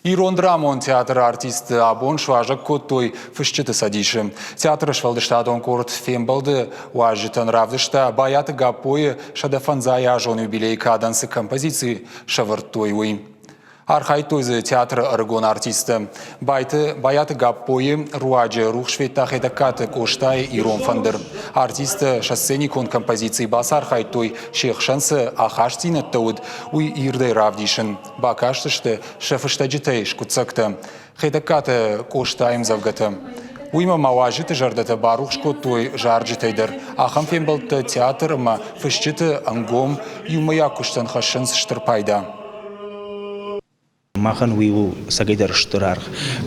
Ирон Драмон театр артист Абон шважак коттой фышчыты садиши. Театр швалдышта донкорт фембалды уажитан равдышта баяты гаппойы шадафанза яжон юбилей кадансы композиции шавырттой уй. Архайтойзы театр аргон артисты. Баяты гаппойы руаджи рухшветах эдакаты коштай Ирон фандыр. Артисты шассеникон композиции бас архайтой шехшансы ахаштины тауд уй ирдай равдишин. Бакаштышты шефыштаджитай шкуцакты. Хедакаты коштайм завгаты. Уйма маважиты жардаты барух шкотой жарджитайдыр. Ахам фембалты театрыма фышчыты ангом юмая куштан хашынс штырпайда. Махан уйу сагайдар штурар.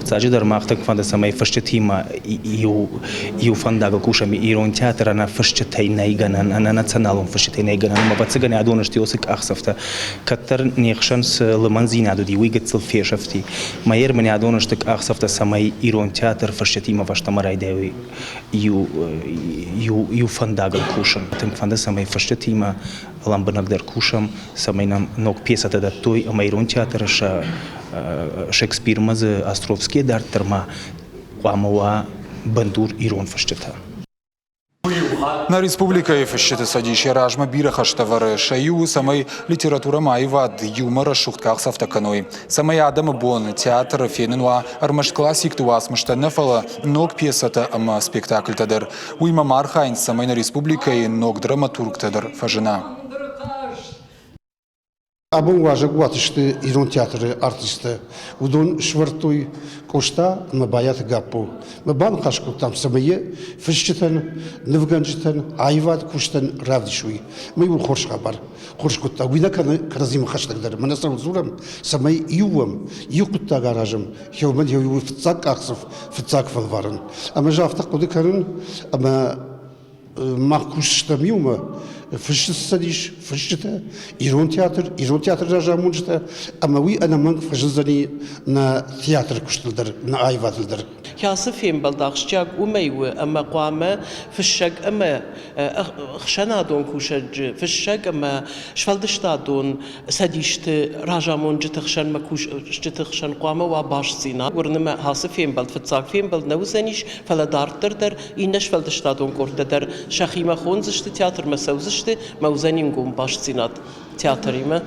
Цаджидар махтак фанда самай фашчатима ю фандага кушами Ирон театра на фашчатай найганан на националом фашчатай найганан ма бацагане адонашти осик ахсафта каттар нехшанс леманзина дуди уйгатсл фешафти майер мани адонаштак ахсафта самай Ирон театр фашчатима ваштамарайдеви ю фандага кушам тем фанда самай фашчатима ламбанагдар кушам самай нам ног пьеса тада той Ирон театр Шекспир мазы Островский дартерма Куамова Бандур Ирон фашчата. На республика фашчата садиши ражма бира хаштавары шаю самай литература майвад юмора шухтках сафтаканой. Самай адам бон театр фененуа армаш классик туас мштанафала ног пьесата ама спектакль тадыр. Уйма мархайн самай на республика и ног драматург тадыр фажина. Абон важа гуатышты Ирон театры артисты. Удон швартуй кошта мы баят гапу. Мы бан хашку там самые фышчитан, невганчитан, айват куштан равдишуй. Мы его хорш хабар. Хорш кутта. Уйна каназим хаштагдар. Мы насам зурам самые ювам. Юкутта гаражам. Хеумен хеу фцак аксов, фцак фалваран. А мы жафтак куды карун, а мы махкуштам юма. Фышчы садиш, фышчыта, Ирон театр жажамунчыта, амауи анаманг фажызани на театр куштылдар, на айватылдар. Кясы фембалдахшчак умейвы, ама қуама фышшак ама хшанадон кушаджы, фышшак ама швалдыштадон садишты ражамунчыты хшан макушчыты хшан қуама ва башсина. Урныма хасы фембалд, фыцак фембалд наузаниш, фаладартырдар, инна швалдыштадон кортадар, шахима хонзышты театр масаузышты, маузанин гум башсинат театрима.